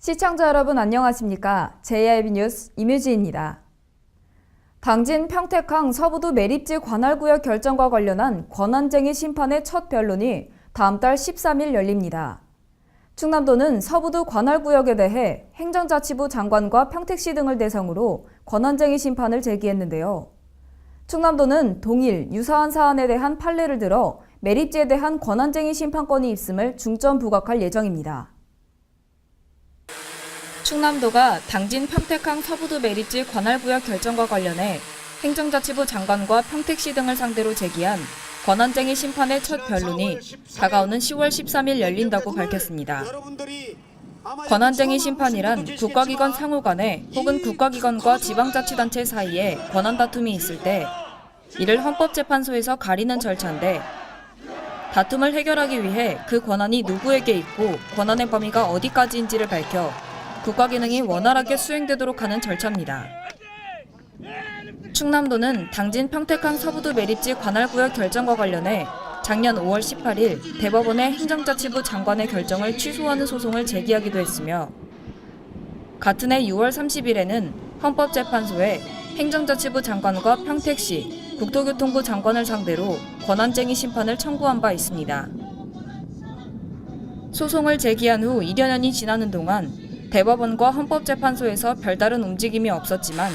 시청자 여러분 안녕하십니까? JIB 뉴스 임유지입니다. 당진 평택항 서부도 매립지 관할구역 결정과 관련한 권한쟁의 심판의 첫 변론이 다음 달 13일 열립니다. 충남도는 서부도 관할구역에 대해 행정자치부 장관과 평택시 등을 대상으로 권한쟁의 심판을 제기했는데요. 충남도는 동일, 유사한 사안에 대한 판례를 들어 매립지에 대한 권한쟁의 심판권이 있음을 중점 부각할 예정입니다. 충남도가 당진 평택항 서부도 매립지 관할구역 결정과 관련해 행정자치부 장관과 평택시 등을 상대로 제기한 권한쟁의 심판의 첫 변론이 다가오는 10월 13일 열린다고 밝혔습니다. 권한쟁의 심판이란 국가기관 상호 간에 혹은 국가기관과 지방자치단체 사이에 권한 다툼이 있을 때 이를 헌법재판소에서 가리는 절차인데 다툼을 해결하기 위해 그 권한이 누구에게 있고 권한의 범위가 어디까지인지를 밝혀 국가기능이 원활하게 수행되도록 하는 절차입니다. 충남도는 당진 평택항 서부도 매립지 관할구역 결정과 관련해 작년 5월 18일 대법원의 행정자치부 장관의 결정을 취소하는 소송을 제기하기도 했으며 같은 해 6월 30일에는 헌법재판소에 행정자치부 장관과 평택시, 국토교통부 장관을 상대로 권한쟁의 심판을 청구한 바 있습니다. 소송을 제기한 후 1여 년이 지나는 동안 대법원과 헌법재판소에서 별다른 움직임이 없었지만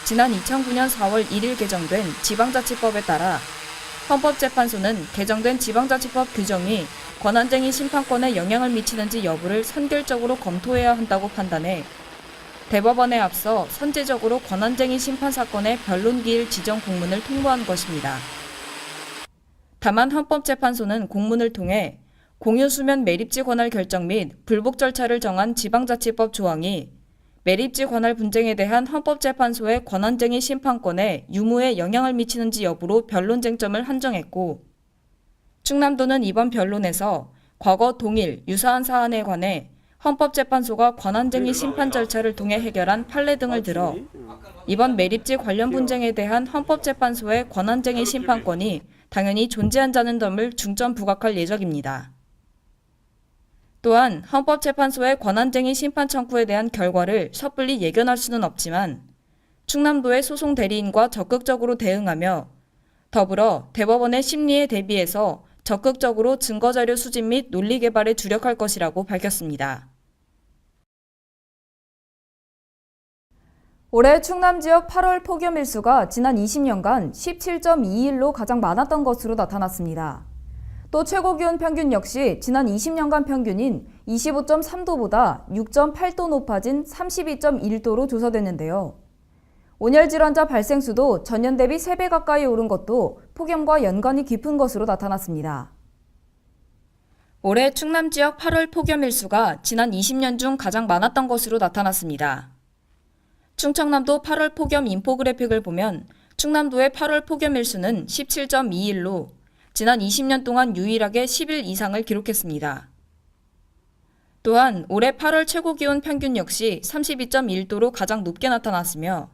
지난 2009년 4월 1일 개정된 지방자치법에 따라 헌법재판소는 개정된 지방자치법 규정이 권한쟁의 심판권에 영향을 미치는지 여부를 선결적으로 검토해야 한다고 판단해 대법원에 앞서 선제적으로 권한쟁의 심판 사건의 변론기일 지정 공문을 통보한 것입니다. 다만 헌법재판소는 공문을 통해 공유수면 매립지 관할 결정 및 불복 절차를 정한 지방자치법 조항이 매립지 관할 분쟁에 대한 헌법재판소의 권한쟁의 심판권에 유무에 영향을 미치는지 여부로 변론 쟁점을 한정했고 충남도는 이번 변론에서 과거 동일, 유사한 사안에 관해 헌법재판소가 권한쟁의 심판 절차를 통해 해결한 판례 등을 들어 이번 매립지 관련 분쟁에 대한 헌법재판소의 권한쟁의 심판권이 당연히 존재한다는 점을 중점 부각할 예정입니다. 또한 헌법재판소의 권한쟁의 심판 청구에 대한 결과를 섣불리 예견할 수는 없지만 충남도의 소송 대리인과 적극적으로 대응하며 더불어 대법원의 심리에 대비해서 적극적으로 증거자료 수집 및 논리 개발에 주력할 것이라고 밝혔습니다. 올해 충남 지역 8월 폭염 일수가 지난 20년간 17.2일로 가장 많았던 것으로 나타났습니다. 또 최고기온 평균 역시 지난 20년간 평균인 25.3도보다 6.8도 높아진 32.1도로 조사됐는데요. 온열 질환자 발생 수도 전년 대비 3배 가까이 오른 것도 폭염과 연관이 깊은 것으로 나타났습니다. 올해 충남 지역 8월 폭염 일수가 지난 20년 중 가장 많았던 것으로 나타났습니다. 충청남도 8월 폭염 인포그래픽을 보면 충남도의 8월 폭염 일수는 17.2일로 지난 20년 동안 유일하게 10일 이상을 기록했습니다. 또한 올해 8월 최고기온 평균 역시 32.1도로 가장 높게 나타났으며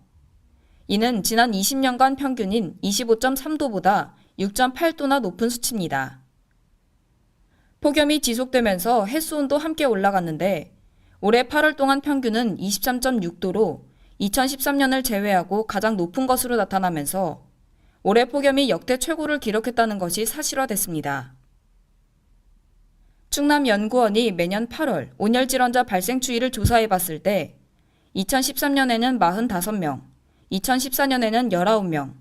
이는 지난 20년간 평균인 25.3도보다 6.8도나 높은 수치입니다. 폭염이 지속되면서 해수온도 함께 올라갔는데 올해 8월 동안 평균은 23.6도로 2013년을 제외하고 가장 높은 것으로 나타나면서 올해 폭염이 역대 최고를 기록했다는 것이 사실화됐습니다. 충남연구원이 매년 8월 온열질환자 발생 추이를 조사해봤을 때 2013년에는 45명, 2014년에는 19명,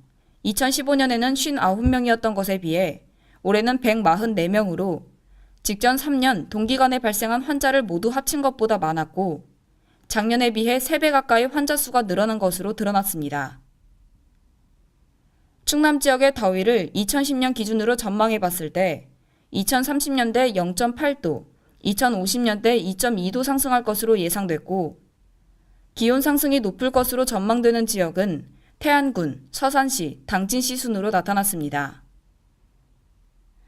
2015년에는 59명이었던 것에 비해 올해는 144명으로 직전 3년 동기간에 발생한 환자를 모두 합친 것보다 많았고 작년에 비해 3배 가까이 환자 수가 늘어난 것으로 드러났습니다. 충남 지역의 더위를 2010년 기준으로 전망해봤을 때 2030년대 0.8도, 2050년대 2.2도 상승할 것으로 예상됐고 기온 상승이 높을 것으로 전망되는 지역은 태안군, 서산시, 당진시 순으로 나타났습니다.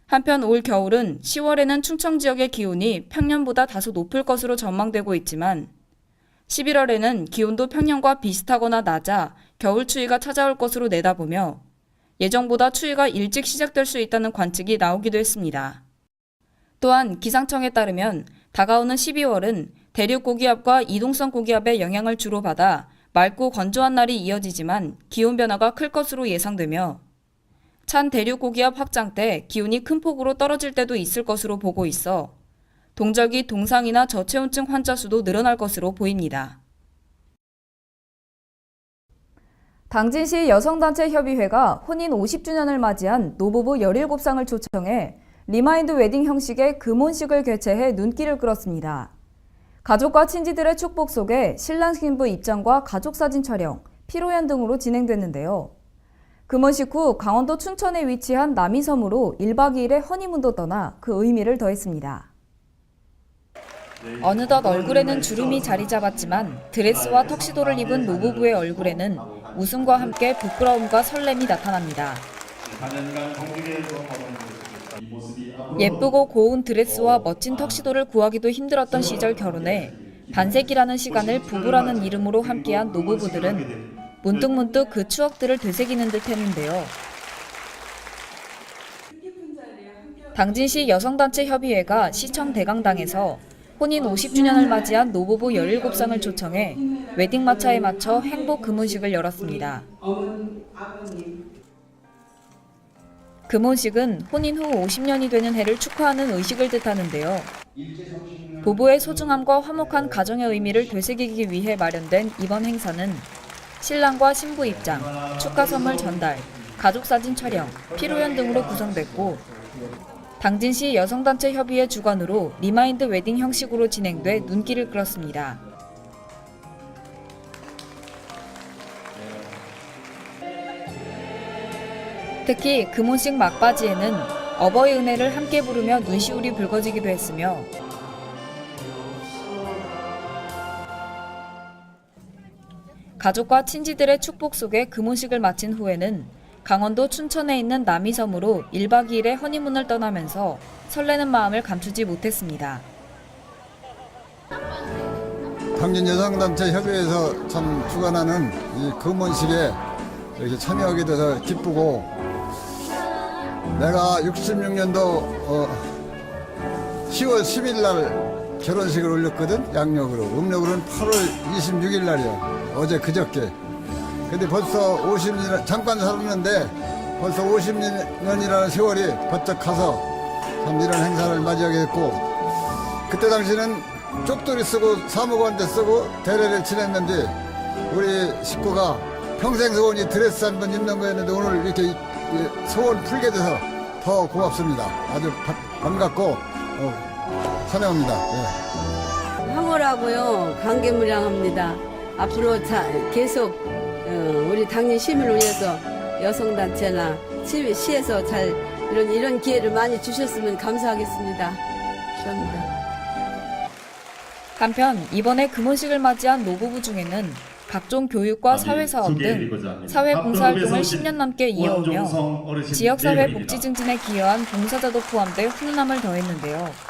한편 올 겨울은 10월에는 충청 지역의 기온이 평년보다 다소 높을 것으로 전망되고 있지만 11월에는 기온도 평년과 비슷하거나 낮아 겨울 추위가 찾아올 것으로 내다보며 예정보다 추위가 일찍 시작될 수 있다는 관측이 나오기도 했습니다. 또한 기상청에 따르면 다가오는 12월은 대륙 고기압과 이동성 고기압의 영향을 주로 받아 맑고 건조한 날이 이어지지만 기온 변화가 클 것으로 예상되며 찬 대륙 고기압 확장 때 기온이 큰 폭으로 떨어질 때도 있을 것으로 보고 있어 동절기 동상이나 저체온증 환자 수도 늘어날 것으로 보입니다. 당진시 여성단체 협의회가 혼인 50주년을 맞이한 노부부 17쌍을 초청해 리마인드 웨딩 형식의 금혼식을 개최해 눈길을 끌었습니다. 가족과 친지들의 축복 속에 신랑 신부 입장과 가족 사진 촬영, 피로연 등으로 진행됐는데요. 금혼식 후 강원도 춘천에 위치한 남이섬으로 1박 2일의 허니문도 떠나 그 의미를 더했습니다. 어느덧 얼굴에는 주름이 자리 잡았지만 드레스와 턱시도를 입은 노부부의 얼굴에는 웃음과 함께 부끄러움과 설렘이 나타납니다. 예쁘고 고운 드레스와 멋진 턱시도를 구하기도 힘들었던 시절 결혼에 반세기라는 시간을 부부라는 이름으로 함께한 노부부들은 문득문득 그 추억들을 되새기는 듯 했는데요. 당진시 여성단체 협의회가 시청 대강당에서 혼인 50주년을 맞이한 노부부 17쌍을 초청해 웨딩 마차에 맞춰 행복 금혼식을 열었습니다. 금혼식은 혼인 후 50년이 되는 해를 축하하는 의식을 뜻하는데요. 부부의 소중함과 화목한 가정의 의미를 되새기기 위해 마련된 이번 행사는 신랑과 신부 입장, 축하 선물 전달, 가족 사진 촬영, 피로연 등으로 구성됐고 당진시 여성단체 협의회 주관으로 리마인드 웨딩 형식으로 진행돼 눈길을 끌었습니다. 특히 금혼식 막바지에는 어버이 은혜를 함께 부르며 눈시울이 붉어지기도 했으며 가족과 친지들의 축복 속에 금혼식을 마친 후에는 강원도 춘천에 있는 남이섬으로 1박 2일의 허니문을 떠나면서 설레는 마음을 감추지 못했습니다. 당진 여성단체 협의회에서 참 주관하는 이 금혼식에 이렇게 참여하게 돼서 기쁘고 내가 66년도 10월 10일 날 결혼식을 올렸거든. 양력으로. 음력으로는 8월 26일 날이야. 어제 그저께. 근데 벌써 50년 잠깐 살았는데 벌써 50년이라는 세월이 버쩍 가서 참 이런 행사를 맞이하게 됐고 그때 당시는 쪽돌이 쓰고 사무관대 쓰고 대례를 지냈는데 우리 식구가 평생 소원이 드레스 한 번 입는 거였는데 오늘 이렇게 소원 풀게 돼서 더 고맙습니다. 아주 반갑고 환영합니다. 네. 황홀하고요 감개무량합니다. 앞으로 계속 우리 당진 시민을 위해서 여성단체나 시에서 잘 이런 기회를 많이 주셨으면 감사하겠습니다. 감사합니다. 한편 이번에 금혼식을 맞이한 노부부 중에는 각종 교육과 사회사업 등 사회봉사활동을 10년 넘게 이어오며 지역사회 복지 증진에 기여한 봉사자도 포함돼 훈훈함을 더했는데요.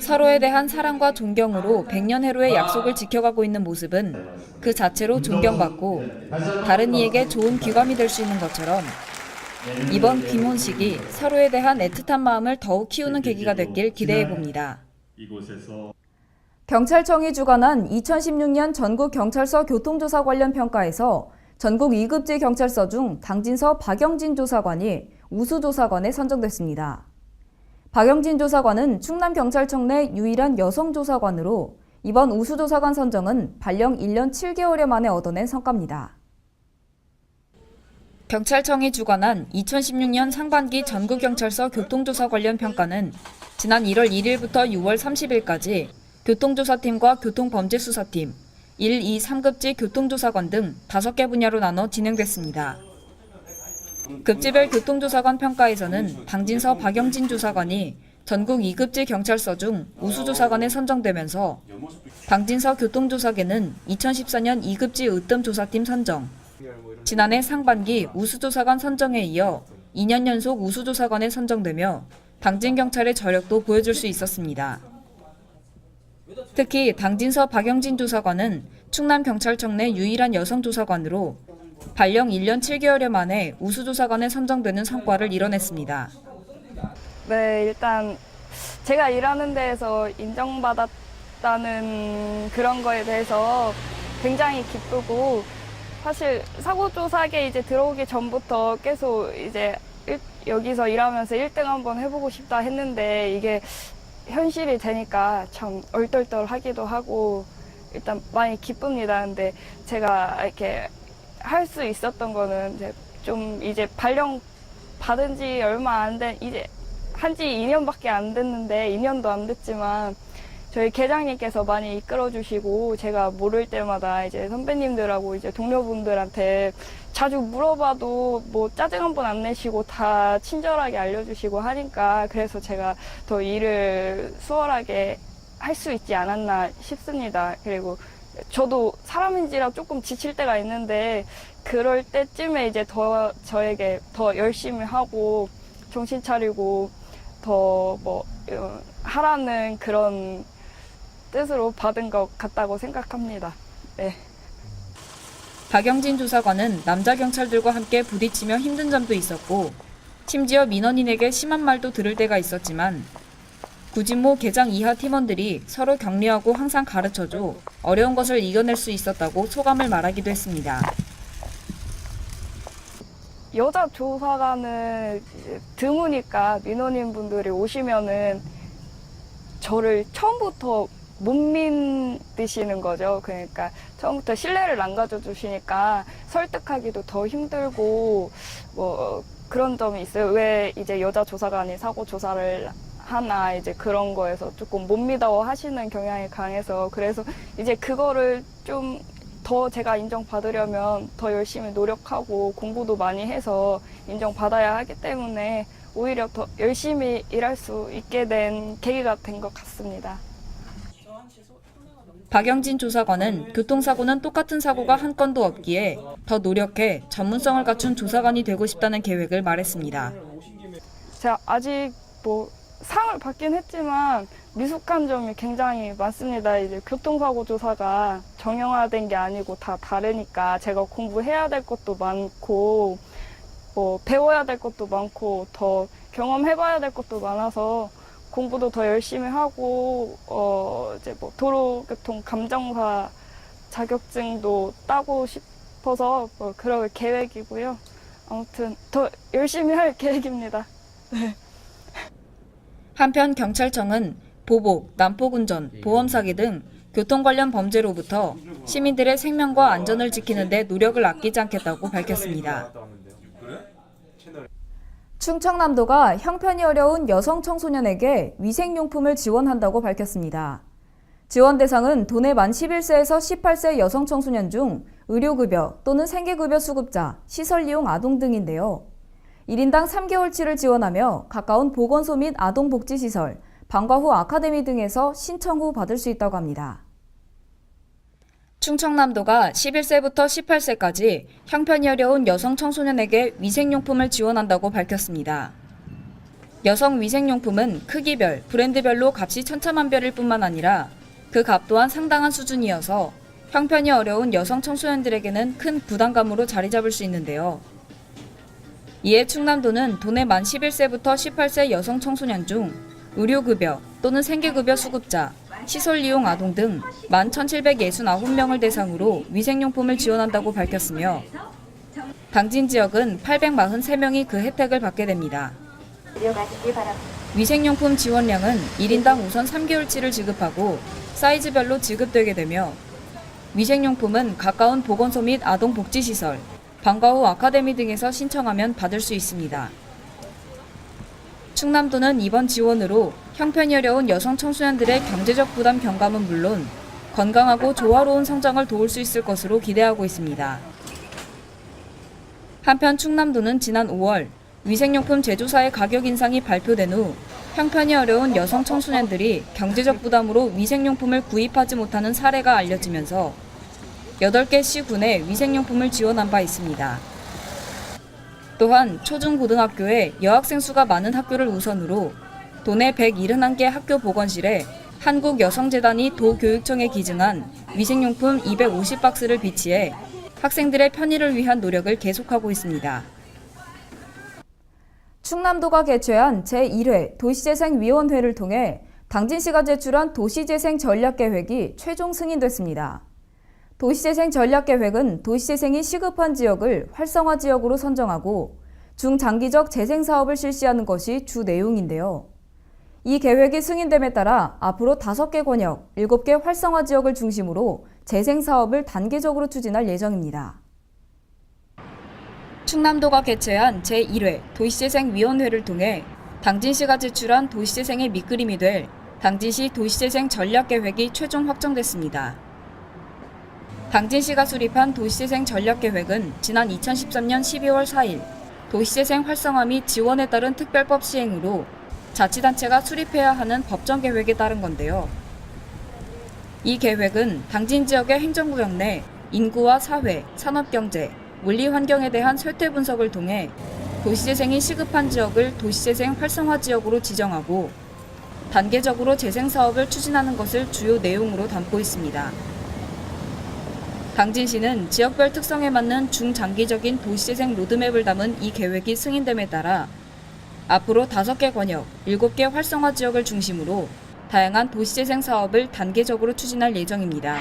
서로에 대한 사랑과 존경으로 100년 해로의 약속을 지켜가고 있는 모습은 그 자체로 존경받고 다른 이에게 좋은 귀감이 될 수 있는 것처럼 이번 금혼식이 서로에 대한 애틋한 마음을 더욱 키우는 계기가 됐길 기대해봅니다. 경찰청이 주관한 2016년 전국경찰서 교통조사 관련 평가에서 전국 2급제 경찰서 중 당진서 박영진 조사관이 우수조사관에 선정됐습니다. 박영진 조사관은 충남경찰청 내 유일한 여성 조사관으로 이번 우수조사관 선정은 발령 1년 7개월여 만에 얻어낸 성과입니다. 경찰청이 주관한 2016년 상반기 전국경찰서 교통조사 관련 평가는 지난 1월 1일부터 6월 30일까지 교통조사팀과 교통범죄수사팀, 1, 2, 3급지 교통조사관 등 5개 분야로 나눠 진행됐습니다. 급지별 교통조사관 평가에서는 당진서 박영진 조사관이 전국 2급지 경찰서 중 우수조사관에 선정되면서 당진서 교통조사계는 2014년 2급지 으뜸조사팀 선정, 지난해 상반기 우수조사관 선정에 이어 2년 연속 우수조사관에 선정되며 당진경찰의 저력도 보여줄 수 있었습니다. 특히 당진서 박영진 조사관은 충남경찰청 내 유일한 여성 조사관으로 발령 1년 7개월여 만에 우수조사관에 선정되는 성과를 이뤄냈습니다. 네, 일단 제가 일하는 데에서 인정받았던 있다는 그런 거에 대해서 굉장히 기쁘고, 사실 사고조사계 이제 들어오기 전부터 계속 이제 여기서 일하면서 1등 한번 해보고 싶다 했는데, 이게 현실이 되니까 참 얼떨떨하기도 하고 일단 많이 기쁩니다. 근데 제가 이렇게 할 수 있었던 거는 이제 발령 받은 지 얼마 안 된, 이제 한지 2년밖에 안 됐는데, 2년도 안 됐지만 저희 계장님께서 많이 이끌어 주시고, 제가 모를 때마다 이제 선배님들하고 이제 동료분들한테 자주 물어봐도 뭐 짜증 한 번 안 내시고 다 친절하게 알려주시고 하니까, 그래서 제가 더 일을 수월하게 할 수 있지 않았나 싶습니다. 그리고 저도 사람인지라 조금 지칠 때가 있는데, 그럴 때쯤에 이제 저에게 더 열심히 하고 정신 차리고 더 하라는 그런 뜻으로 받은 것 같다고 생각합니다. 네. 박영진 조사관은 남자 경찰들과 함께 부딪히며 힘든 점도 있었고, 심지어 민원인에게 심한 말도 들을 때가 있었지만 구진모 계장 이하 팀원들이 서로 격려하고 항상 가르쳐줘 어려운 것을 이겨낼 수 있었다고 소감을 말하기도 했습니다. 여자 조사관은 드무니까 민원인 분들이 오시면은 저를 처음부터 못 믿으시는 거죠. 그러니까 처음부터 신뢰를 안 가져주시니까 설득하기도 더 힘들고 그런 점이 있어요. 왜 이제 여자 조사관이 사고 조사를 하나, 이제 그런 거에서 조금 못 믿어 하시는 경향이 강해서, 그래서 이제 그거를 좀 더 제가 인정받으려면 더 열심히 노력하고 공부도 많이 해서 인정받아야 하기 때문에 오히려 더 열심히 일할 수 있게 된 계기가 된 것 같습니다. 박영진 조사관은 교통사고는 똑같은 사고가 한 건도 없기에 더 노력해 전문성을 갖춘 조사관이 되고 싶다는 계획을 말했습니다. 제가 아직 상을 받긴 했지만 미숙한 점이 굉장히 많습니다. 이제 교통사고 조사가 정형화된 게 아니고 다 다르니까 제가 공부해야 될 것도 많고 배워야 될 것도 많고 더 경험해봐야 될 것도 많아서 공부도 더 열심히 하고 이제 도로교통 감정사 자격증도 따고 싶어서 그럴 계획이고요. 아무튼 더 열심히 할 계획입니다. 네. 한편 경찰청은 보복, 난폭운전, 보험사기 등 교통 관련 범죄로부터 시민들의 생명과 안전을 지키는 데 노력을 아끼지 않겠다고 밝혔습니다. 충청남도가 형편이 어려운 여성 청소년에게 위생용품을 지원한다고 밝혔습니다. 지원 대상은 도내 만 11세에서 18세 여성 청소년 중 의료급여 또는 생계급여 수급자, 시설이용 아동 등인데요. 1인당 3개월치를 지원하며 가까운 보건소 및 아동복지시설, 방과 후 아카데미 등에서 신청 후 받을 수 있다고 합니다. 충청남도가 11세부터 18세까지 형편이 어려운 여성 청소년에게 위생용품을 지원한다고 밝혔습니다. 여성 위생용품은 크기별, 브랜드별로 값이 천차만별일 뿐만 아니라 그 값 또한 상당한 수준이어서 형편이 어려운 여성 청소년들에게는 큰 부담감으로 자리 잡을 수 있는데요. 이에 충남도는 도내 만 11세부터 18세 여성 청소년 중 의료급여 또는 생계급여 수급자, 시설이용 아동 등 11,769명을 대상으로 위생용품을 지원한다고 밝혔으며 당진 지역은 843명이 그 혜택을 받게 됩니다. 위생용품 지원량은 1인당 우선 3개월치를 지급하고 사이즈별로 지급되게 되며 위생용품은 가까운 보건소 및 아동복지시설, 방과 후 아카데미 등에서 신청하면 받을 수 있습니다. 충남도는 이번 지원으로 형편이 어려운 여성 청소년들의 경제적 부담 경감은 물론 건강하고 조화로운 성장을 도울 수 있을 것으로 기대하고 있습니다. 한편 충남도는 지난 5월 위생용품 제조사의 가격 인상이 발표된 후 형편이 어려운 여성 청소년들이 경제적 부담으로 위생용품을 구입하지 못하는 사례가 알려지면서 8개 시군에 위생용품을 지원한 바 있습니다. 또한 초중고등학교에 여학생 수가 많은 학교를 우선으로 도내 171개 학교 보건실에 한국여성재단이 도교육청에 기증한 위생용품 250박스를 비치해 학생들의 편의를 위한 노력을 계속하고 있습니다. 충남도가 개최한 제1회 도시재생위원회를 통해 당진시가 제출한 도시재생 전략계획이 최종 승인됐습니다. 도시재생 전략계획은 도시재생이 시급한 지역을 활성화 지역으로 선정하고 중장기적 재생사업을 실시하는 것이 주 내용인데요. 이 계획이 승인됨에 따라 앞으로 5개 권역, 7개 활성화 지역을 중심으로 재생사업을 단계적으로 추진할 예정입니다. 충남도가 개최한 제1회 도시재생위원회를 통해 당진시가 제출한 도시재생의 밑그림이 될 당진시 도시재생 전략계획이 최종 확정됐습니다. 당진시가 수립한 도시재생 전략계획은 지난 2013년 12월 4일 도시재생 활성화 및 지원에 따른 특별법 시행으로 자치단체가 수립해야 하는 법정계획에 따른 건데요. 이 계획은 당진 지역의 행정구역 내 인구와 사회, 산업경제, 물리환경에 대한 쇠퇴 분석을 통해 도시재생이 시급한 지역을 도시재생 활성화 지역으로 지정하고 단계적으로 재생사업을 추진하는 것을 주요 내용으로 담고 있습니다. 당진시는 지역별 특성에 맞는 중장기적인 도시재생 로드맵을 담은 이 계획이 승인됨에 따라 앞으로 5개 권역, 7개 활성화 지역을 중심으로 다양한 도시재생 사업을 단계적으로 추진할 예정입니다.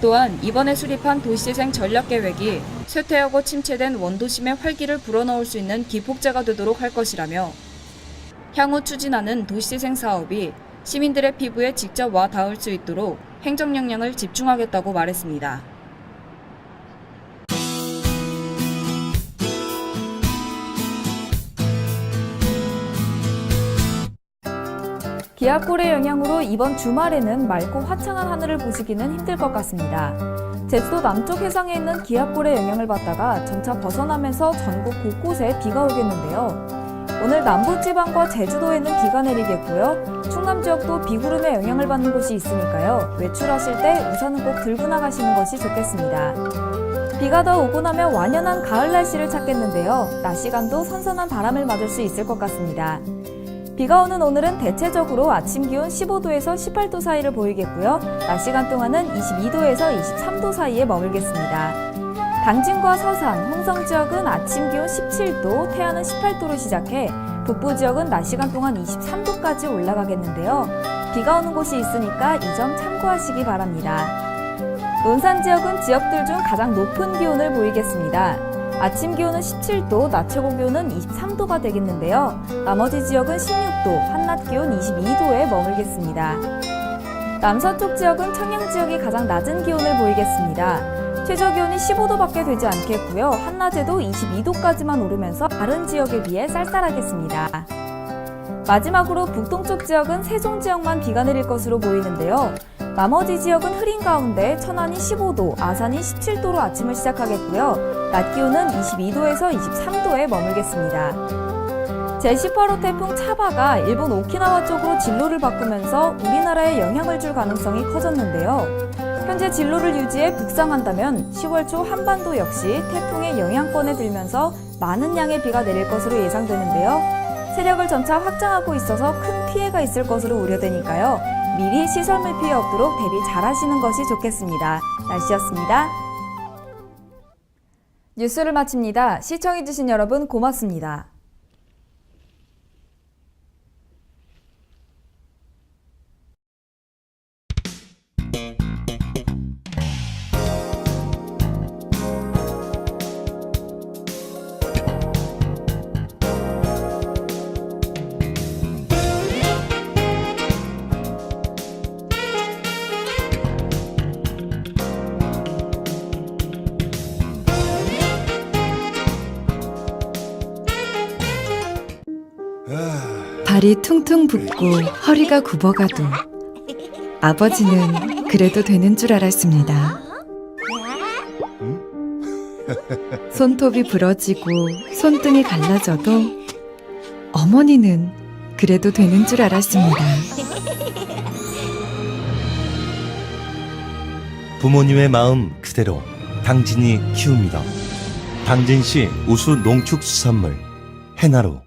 또한 이번에 수립한 도시재생 전략계획이 쇠퇴하고 침체된 원도심의 활기를 불어넣을 수 있는 기폭제가 되도록 할 것이라며 향후 추진하는 도시재생 사업이 시민들의 피부에 직접 와 닿을 수 있도록 행정 역량을 집중하겠다고 말했습니다. 기압골의 영향으로 이번 주말에는 맑고 화창한 하늘을 보시기는 힘들 것 같습니다. 제주도 남쪽 해상에 있는 기압골의 영향을 받다가 점차 벗어나면서 전국 곳곳에 비가 오겠는데요. 오늘 남부지방과 제주도에는 비가 내리겠고요. 충남 지역도 비구름의 영향을 받는 곳이 있으니까요. 외출하실 때 우산은 꼭 들고 나가시는 것이 좋겠습니다. 비가 더 오고 나면 완연한 가을 날씨를 찾겠는데요. 낮 시간도 선선한 바람을 맞을 수 있을 것 같습니다. 비가 오는 오늘은 대체적으로 아침 기온 15도에서 18도 사이를 보이겠고요. 낮 시간 동안은 22도에서 23도 사이에 머물겠습니다. 당진과 서산, 홍성 지역은 아침 기온 17도, 태안은 18도로 시작해 북부 지역은 낮 시간 동안 23도까지 올라가겠는데요. 비가 오는 곳이 있으니까 이 점 참고하시기 바랍니다. 논산 지역은 지역들 중 가장 높은 기온을 보이겠습니다. 아침 기온은 17도, 낮 최고 기온은 23도가 되겠는데요. 나머지 지역은 16도, 한낮 기온 22도에 머물겠습니다. 남서쪽 지역은 청양 지역이 가장 낮은 기온을 보이겠습니다. 최저 기온이 15도밖에 되지 않겠고요. 한낮에도 22도까지만 오르면서 다른 지역에 비해 쌀쌀하겠습니다. 마지막으로 북동쪽 지역은 세종 지역만 비가 내릴 것으로 보이는데요. 나머지 지역은 흐린 가운데 천안이 15도, 아산이 17도로 아침을 시작하겠고요. 낮 기온은 22도에서 23도에 머물겠습니다. 제18호 태풍 차바가 일본 오키나와 쪽으로 진로를 바꾸면서 우리나라에 영향을 줄 가능성이 커졌는데요. 현재 진로를 유지해 북상한다면 10월 초 한반도 역시 태풍의 영향권에 들면서 많은 양의 비가 내릴 것으로 예상되는데요. 세력을 점차 확장하고 있어서 큰 피해가 있을 것으로 우려되니까요. 미리 시설물 피해 없도록 대비 잘 하시는 것이 좋겠습니다. 날씨였습니다. 뉴스를 마칩니다. 시청해주신 여러분 고맙습니다. 발이 퉁퉁 붓고 허리가 굽어가도 아버지는 그래도 되는 줄 알았습니다. 손톱이 부러지고 손등이 갈라져도 어머니는 그래도 되는 줄 알았습니다. 부모님의 마음 그대로 당진이 키웁니다. 당진시 우수 농축수산물 해나루.